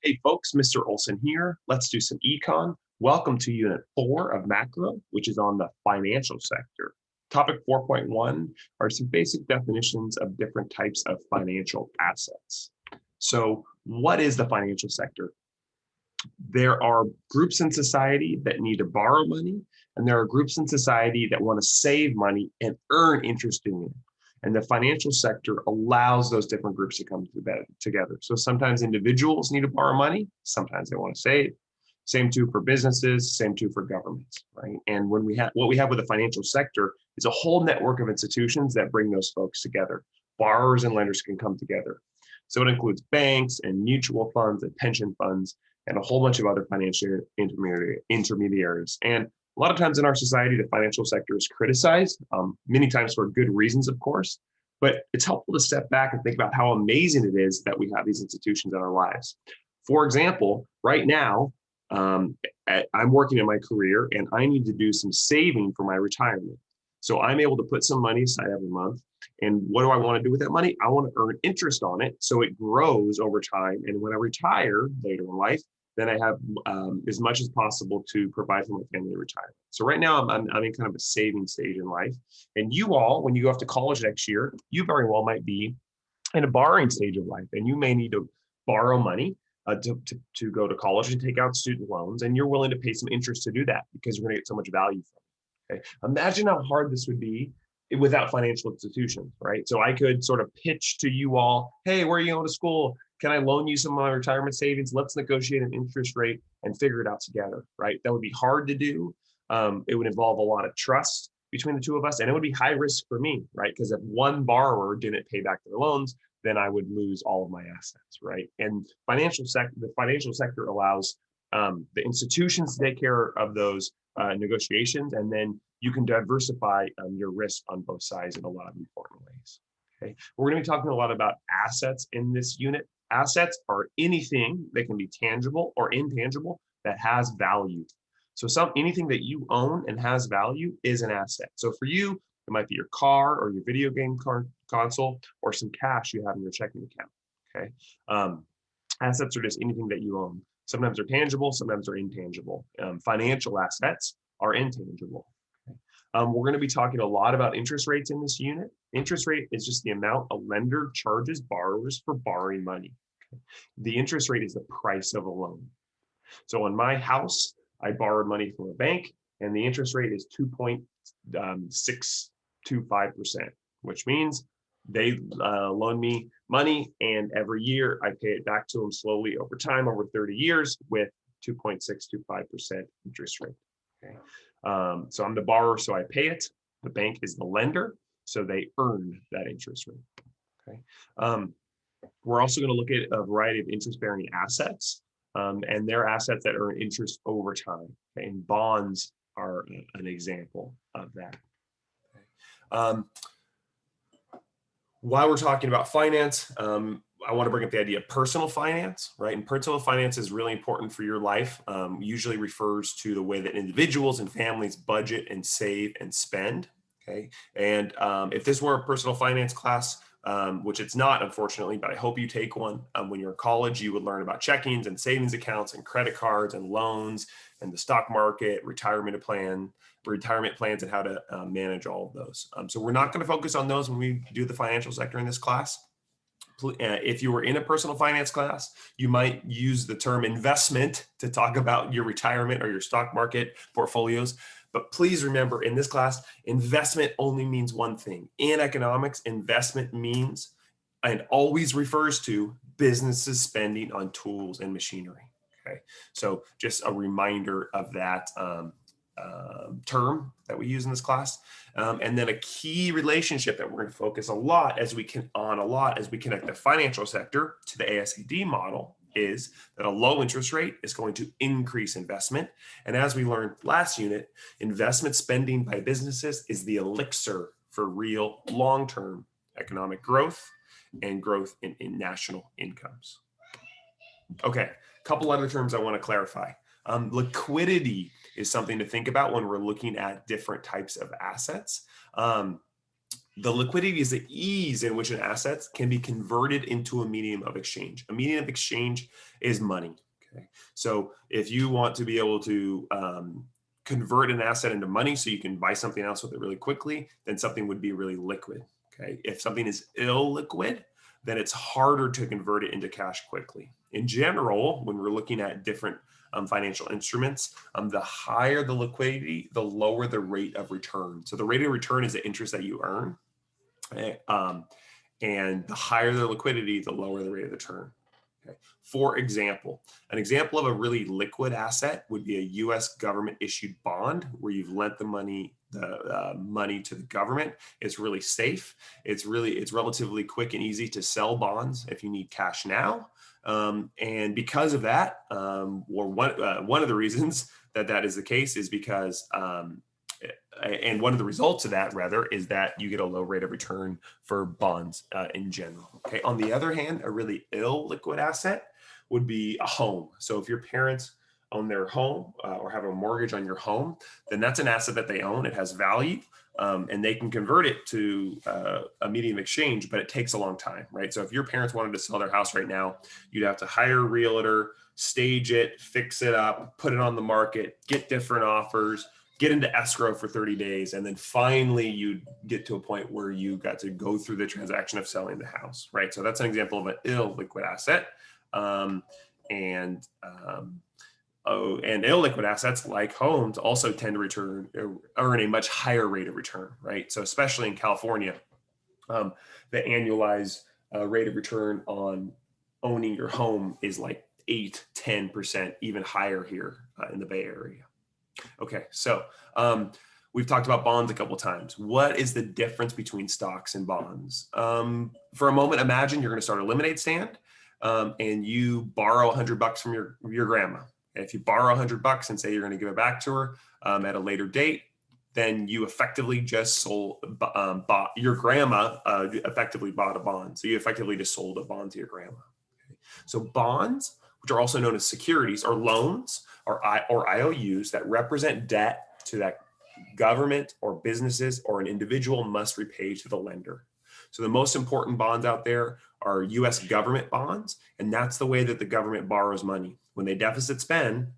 Hey folks, Mr. Olson here. Let's do some econ. Welcome to Unit 4 of Macro, which is on the financial sector. Topic 4.1 are some basic definitions of different types of financial assets. So what is the financial sector? There are groups in society that need to borrow money, and there are groups in society that want to save money and earn interest in it. And the financial sector allows those different groups to come together. So sometimes individuals need to borrow money, sometimes they want to save. Same too for businesses, same too for governments, right? And when what we have with the financial sector is a whole network of institutions that bring those folks together. Borrowers and lenders can come together. So it includes banks and mutual funds and pension funds and a whole bunch of other financial intermediaries. And a lot of times in our society, the financial sector is criticized, many times for good reasons, of course, but it's helpful to step back and think about how amazing it is that we have these institutions in our lives. For example, right now, I'm working in my career and I need to do some saving for my retirement. So I'm able to put some money aside every month. And what do I want to do with that money? I want to earn interest on it so it grows over time. And when I retire later in life, then I have as much as possible to provide for my family retirement. So right now I'm in kind of a saving stage in life. And you all, when you go off to college next year, you very well might be in a borrowing stage of life, and you may need to borrow money to go to college and take out student loans, and you're willing to pay some interest to do that because you're going to get so much value from it. Okay? Imagine how hard this would be without financial institutions, right? So I could sort of pitch to you all, hey, where are you going to school? Can I loan you some of my retirement savings? Let's negotiate an interest rate and figure it out together, right? That would be hard to do. It would involve a lot of trust between the two of us, and it would be high risk for me, right? Because if one borrower didn't pay back their loans, then I would lose all of my assets, right? And the financial sector allows the institutions to take care of those negotiations, and then you can diversify your risk on both sides in a lot of important ways. Okay, we're going to be talking a lot about assets in this unit. Assets are anything that can be tangible or intangible that has value. So anything that you own and has value is an asset. So for you, it might be your car or your video game console or some cash you have in your checking account. Okay, assets are just anything that you own. Sometimes they're tangible, sometimes they're intangible. Financial assets are intangible. Okay? We're going to be talking a lot about interest rates in this unit. Interest rate is just the amount a lender charges borrowers for borrowing money. Okay? The interest rate is the price of a loan. So on my house, I borrowed money from a bank, and the interest rate is 2.625%, which means they loan me money, and every year I pay it back to them slowly over time, over 30 years, with 2.625% interest rate. Okay, so I'm the borrower, so I pay it. The bank is the lender, so they earn that interest rate. Okay, we're also going to look at a variety of interest-bearing assets, and they're assets that earn interest over time. Okay? And bonds are an example of that. Okay? While we're talking about finance, I want to bring up the idea of personal finance, right? And personal finance is really important for your life. Usually refers to the way that individuals and families budget and save and spend. Okay, and if this were a personal finance class, which it's not, unfortunately, but I hope you take one. When you're in college, you would learn about checkings and savings accounts and credit cards and loans and the stock market, retirement plans, and how to manage all of those. So we're not going to focus on those when we do the financial sector in this class. If you were in a personal finance class, you might use the term investment to talk about your retirement or your stock market portfolios. But please remember, in this class, investment only means one thing. In economics, investment means and always refers to businesses spending on tools and machinery. Okay, so just a reminder of that term that we use in this class. And then a key relationship that we're going to focus a lot as we connect the financial sector to the ASAD model is that a low interest rate is going to increase investment. And as we learned last unit, investment spending by businesses is the elixir for real long-term economic growth and growth in national incomes. Okay, a couple other terms I want to clarify. Liquidity is something to think about when we're looking at different types of assets. The liquidity is the ease in which an asset can be converted into a medium of exchange. A medium of exchange is money. Okay, so if you want to be able to convert an asset into money so you can buy something else with it really quickly, then something would be really liquid. Okay, if something is illiquid, then it's harder to convert it into cash quickly. In general, when we're looking at different financial instruments, the higher the liquidity, the lower the rate of return. So the rate of return is the interest that you earn. And the higher the liquidity, the lower the rate of return. Okay. For example, an example of a really liquid asset would be a U.S. government issued bond where you've lent the money to the government. It's really safe. It's relatively quick and easy to sell bonds if you need cash now. And because of that, one of the reasons that is the case is because and one of the results of that, rather, is that you get a low rate of return for bonds in general. Okay. On the other hand, a really illiquid asset would be a home. So if your parents own their home or have a mortgage on your home, then that's an asset that they own. It has value, and they can convert it to a medium exchange, but it takes a long time, right? So if your parents wanted to sell their house right now, you'd have to hire a realtor, stage it, fix it up, put it on the market, get different offers, get into escrow for 30 days. And then finally you get to a point where you got to go through the transaction of selling the house, right? So that's an example of an illiquid asset. And illiquid assets like homes also tend to earn a much higher rate of return, right? So especially in California, the annualized rate of return on owning your home is like 8-10%, even higher here in the Bay Area. Okay, so we've talked about bonds a couple of times. What is the difference between stocks and bonds? For a moment, imagine you're going to start a lemonade stand and you borrow $100 from your grandma. And if you borrow $100 and say you're going to give it back to her at a later date, then you effectively just bought your grandma effectively bought a bond. So you effectively just sold a bond to your grandma. Okay. So bonds, which are also known as securities or loans or IOUs that represent debt to that government or businesses or an individual must repay to the lender. So the most important bonds out there are U.S. government bonds, and that's the way that the government borrows money. When they deficit spend,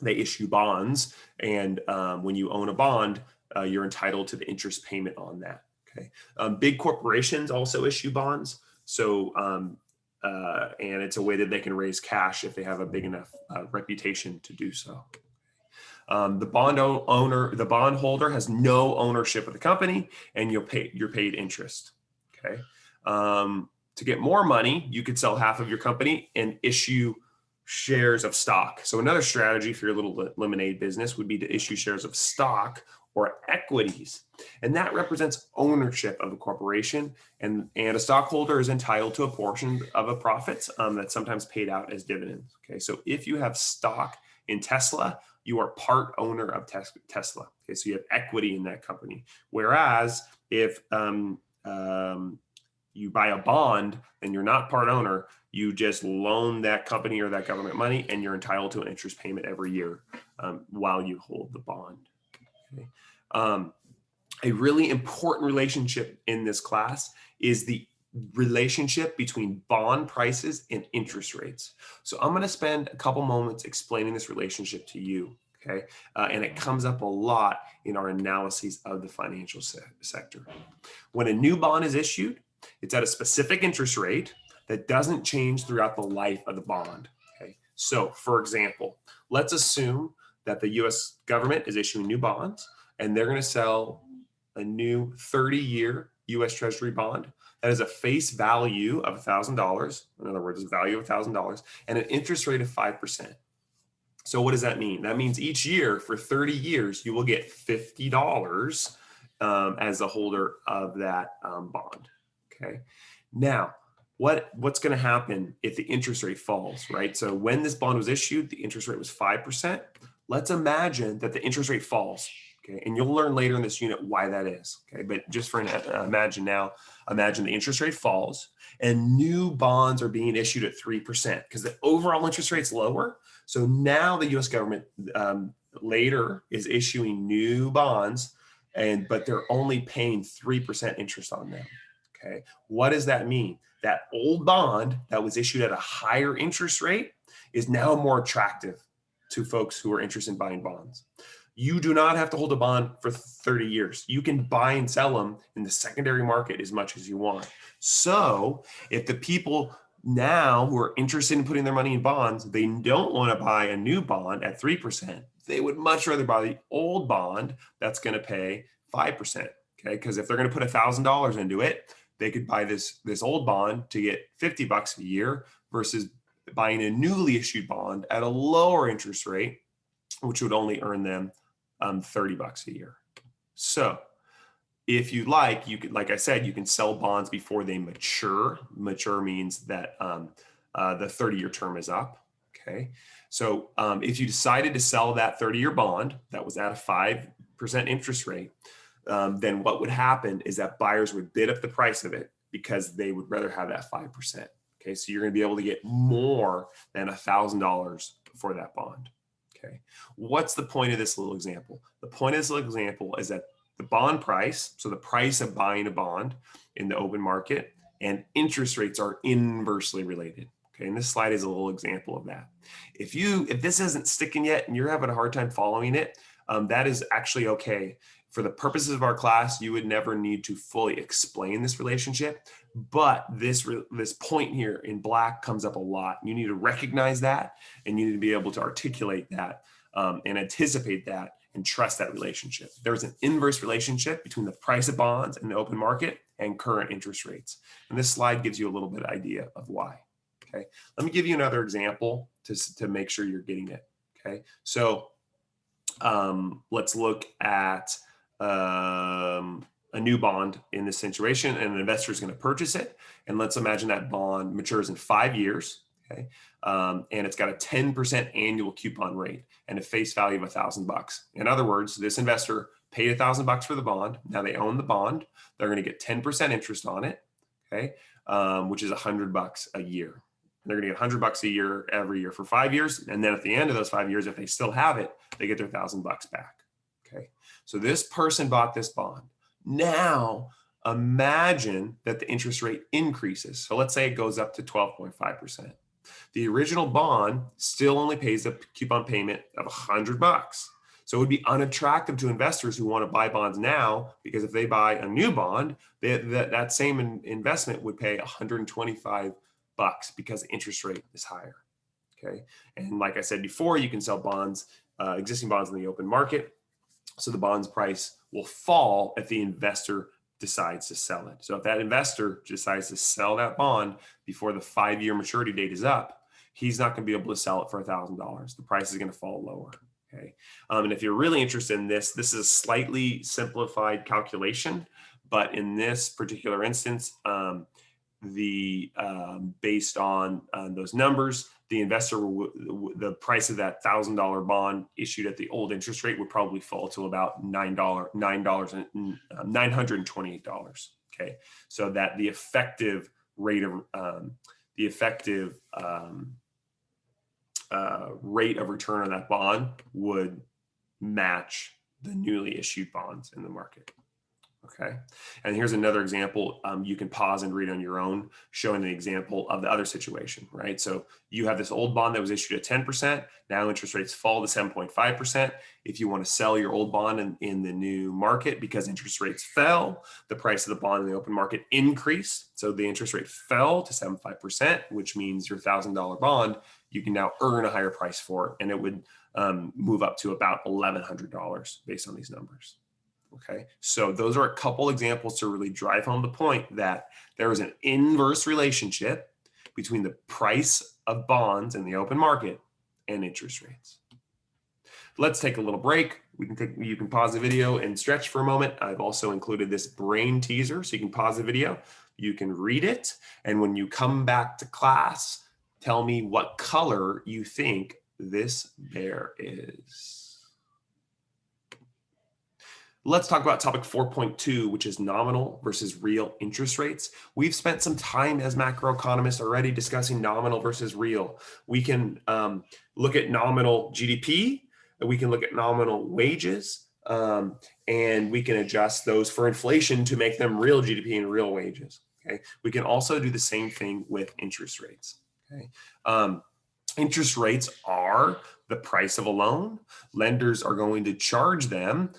they issue bonds, and when you own a bond, you're entitled to the interest payment on that. Okay. Big corporations also issue bonds, so and it's a way that they can raise cash if they have a big enough reputation to do so. The bondholder has no ownership of the company, and you're paid interest. Okay. To get more money, you could sell half of your company and issue shares of stock. So another strategy for your little lemonade business would be to issue shares of stock or equities. And that represents ownership of a corporation. And a stockholder is entitled to a portion of a profits that's sometimes paid out as dividends. Okay, so if you have stock in Tesla, you are part owner of Tesla. Okay, so you have equity in that company. Whereas if you buy a bond and you're not part owner, you just loan that company or that government money, and you're entitled to an interest payment every year while you hold the bond. Okay. A really important relationship in this class is the relationship between bond prices and interest rates. So I'm going to spend a couple moments explaining this relationship to you. Okay. And it comes up a lot in our analyses of the financial sector. When a new bond is issued, it's at a specific interest rate that doesn't change throughout the life of the bond. Okay. So for example, let's assume that the US government is issuing new bonds and they're going to sell a new 30-year US Treasury bond that has a face value of $1,000. In other words, a value of $1,000 and an interest rate of 5%. So what does that mean? That means each year for 30 years, you will get $50 as a holder of that bond. Okay. Now, what's going to happen if the interest rate falls, right? So when this bond was issued, the interest rate was 5%. Let's imagine that the interest rate falls. Okay. And you'll learn later in this unit why that is. Okay. But just for imagine the interest rate falls and new bonds are being issued at 3% because the overall interest rate's lower. So now the US government later is issuing new bonds but they're only paying 3% interest on them. Okay, what does that mean? That old bond that was issued at a higher interest rate is now more attractive to folks who are interested in buying bonds. You do not have to hold a bond for 30 years. You can buy and sell them in the secondary market as much as you want. So if the people now who are interested in putting their money in bonds, they don't want to buy a new bond at 3%. They would much rather buy the old bond that's going to pay 5%. Okay, because if they're going to put $1,000 into it, they could buy this old bond to get $50 a year versus buying a newly issued bond at a lower interest rate, which would only earn them $30 a year. So if you like, you could, like I said, you can sell bonds before they mature. Mature means that the 30-year term is up. Okay. So if you decided to sell that 30-year bond that was at a 5% interest rate, then what would happen is that buyers would bid up the price of it because they would rather have that 5%. Okay. So you're going to be able to get more than $1,000 for that bond. Okay. What's the point of this little example? The point of this little example is that the bond price, so the price of buying a bond in the open market, and interest rates are inversely related. Okay, and this slide is a little example of that. If this isn't sticking yet and you're having a hard time following it, that is actually okay. For the purposes of our class, you would never need to fully explain this relationship, but this point here in black comes up a lot. You need to recognize that, and you need to be able to articulate that and anticipate that and trust that relationship. There's an inverse relationship between the price of bonds in the open market and current interest rates. And this slide gives you a little bit of idea of why. Okay, let me give you another example to make sure you're getting it. Okay, so let's look at a new bond in this situation, and an investor is going to purchase it. And let's imagine that bond matures in 5 years. Okay, and it's got a 10% annual coupon rate and a face value of $1,000. In other words, this investor paid $1,000 for the bond. Now they own the bond. They're going to get 10% interest on it. Okay, which is $100 a year. And they're going to get $100 a year every year for 5 years. And then at the end of those 5 years, if they still have it, they get their $1,000 back. Okay, so this person bought this bond. Now imagine that the interest rate increases. So let's say it goes up to 12.5%. The original bond still only pays a coupon payment of $100. So it would be unattractive to investors who want to buy bonds now, because if they buy a new bond, that same investment would pay $125 because the interest rate is higher. Okay, and like I said before, you can sell bonds, existing bonds in the open market. So the bond's price will fall if the investor decides to sell it. So if that investor decides to sell that bond before the 5-year maturity date is up, he's not going to be able to sell it for $1,000. The price is going to fall lower. Okay. And if you're really interested in this is a slightly simplified calculation, but in this particular instance, based on those numbers, the investor, the price of that $1,000 bond issued at the old interest rate would probably fall to about $928. Okay, so that the effective rate of rate of return on that bond would match the newly issued bonds in the market. Okay, and here's another example. You can pause and read on your own, showing the example of the other situation, right? So you have this old bond that was issued at 10%. Now interest rates fall to 7.5%. If you want to sell your old bond in the new market because interest rates fell, the price of the bond in the open market increased. So the interest rate fell to 7.5%, which means your $1,000 bond, you can now earn a higher price for it, and it would move up to about $1,100 based on these numbers. Okay, so those are a couple examples to really drive home the point that there is an inverse relationship between the price of bonds in the open market and interest rates. Let's take a little break. You can pause the video and stretch for a moment. I've also included this brain teaser, so you can pause the video, you can read it, and when you come back to class, tell me what color you think this bear is. Let's talk about topic 4.2, which is nominal versus real interest rates. We've spent some time as macroeconomists already discussing nominal versus real. We can look at nominal GDP, and we can look at nominal wages. And we can adjust those for inflation to make them real GDP and real wages. Okay. We can also do the same thing with interest rates. Okay. Interest rates are the price of a loan. Lenders are going to charge them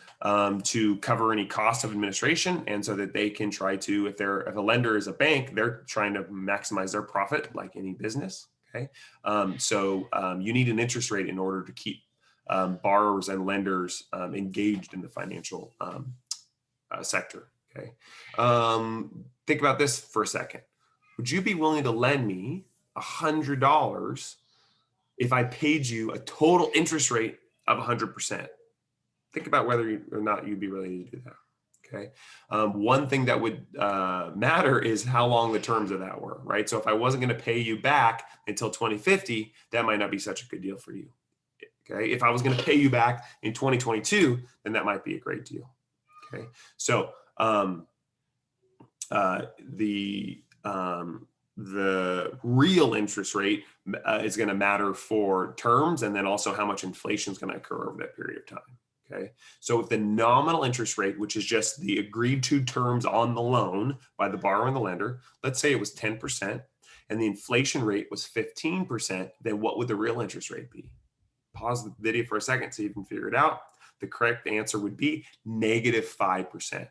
to cover any cost of administration, and so that they can try to, if a lender is a bank, they're trying to maximize their profit like any business. Okay, so you need an interest rate in order to keep borrowers and lenders engaged in the financial sector. Okay, think about this for a second. Would you be willing to lend me $100 if I paid you a total interest rate of 100%? Think about whether or not you'd be ready to do that. Okay. One thing that would matter is how long the terms of that were, right? So if I wasn't going to pay you back until 2050, that might not be such a good deal for you. Okay. If I was going to pay you back in 2022, then that might be a great deal. Okay. So the real interest rate is going to matter for terms, and then also how much inflation is going to occur over that period of time. Okay, so if the nominal interest rate, which is just the agreed to terms on the loan by the borrower and the lender, let's say it was 10%, and the inflation rate was 15%, then what would the real interest rate be? Pause the video for a second so you can figure it out. The correct answer would be -5%.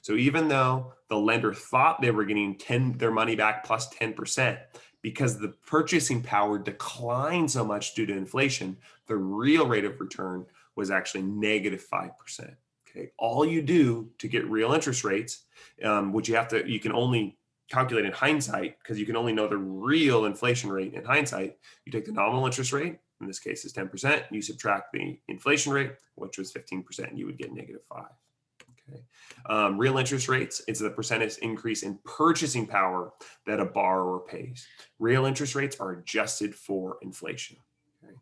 So even though the lender thought they were getting their money back plus 10%, because the purchasing power declined so much due to inflation, the real rate of return was actually -5%. Okay, all you do to get real interest rates, which you can only calculate in hindsight because you can only know the real inflation rate in hindsight. You take the nominal interest rate, in this case is 10%, you subtract the inflation rate, which was 15%, and you would get -5. Okay. Real interest rates, it's the percentage increase in purchasing power that a borrower pays. Real interest rates are adjusted for inflation. Okay.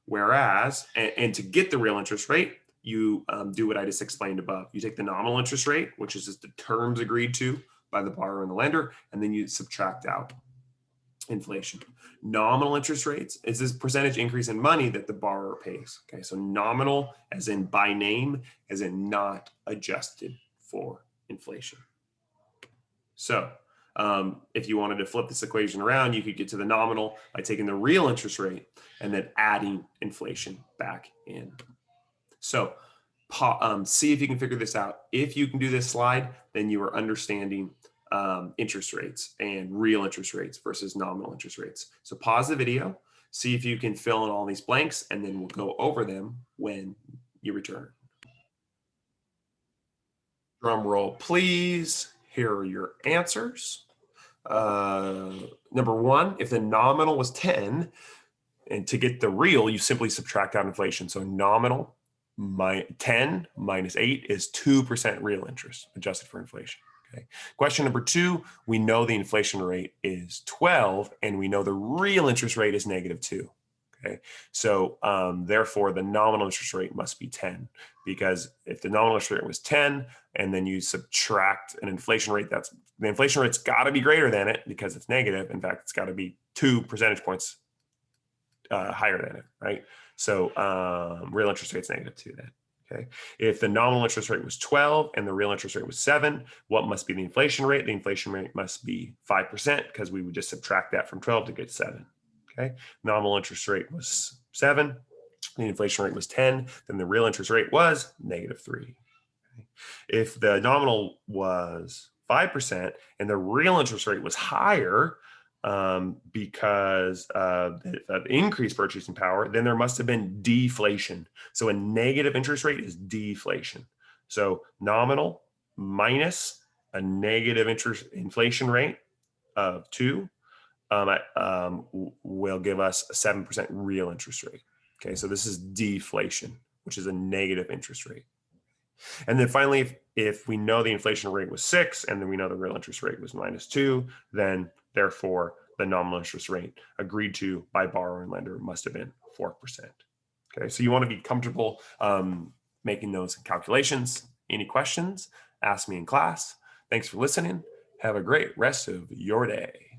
Whereas, and to get the real interest rate, you do what I just explained above. You take the nominal interest rate, which is just the terms agreed to by the borrower and the lender, and then you subtract out inflation. Nominal interest rates is this percentage increase in money that the borrower pays. Okay, so nominal as in by name, as in not adjusted for inflation. So if you wanted to flip this equation around, you could get to the nominal by taking the real interest rate and then adding inflation back in. So see if you can figure this out. If you can do this slide, then you are understanding interest rates and real interest rates versus nominal interest rates. So pause the video, see if you can fill in all these blanks, and then we'll go over them when you return. Drum roll, please. Here are your answers. Number one, if the nominal was 10, and to get the real, you simply subtract out inflation. So nominal 10 minus 8 is 2% real interest adjusted for inflation. Okay. Question number two, we know the inflation rate is 12 and we know the real interest rate is -2. Okay. So therefore the nominal interest rate must be 10, because if the nominal interest rate was 10 and then you subtract an inflation rate, the inflation rate's got to be greater than it because it's negative. In fact, it's got to be 2 percentage points higher than it, right? So real interest rate's -2 then. Okay. If the nominal interest rate was 12 and the real interest rate was 7, what must be the inflation rate? The inflation rate must be 5% because we would just subtract that from 12 to get 7. Okay. Nominal interest rate was 7. The inflation rate was 10. Then the real interest rate was -3. Okay. If the nominal was 5% and the real interest rate was higher, because of increased purchasing power, then there must have been deflation. So a negative interest rate is deflation. So nominal minus a negative inflation rate of 2 will give us a 7% real interest rate. Okay, so this is deflation, which is a negative interest rate. And then finally, if we know the inflation rate was 6 and then we know the real interest rate was -2, then therefore the nominal interest rate agreed to by borrower and lender must have been 4%. Okay, so you want to be comfortable making those calculations. Any questions? Ask me in class. Thanks for listening. Have a great rest of your day.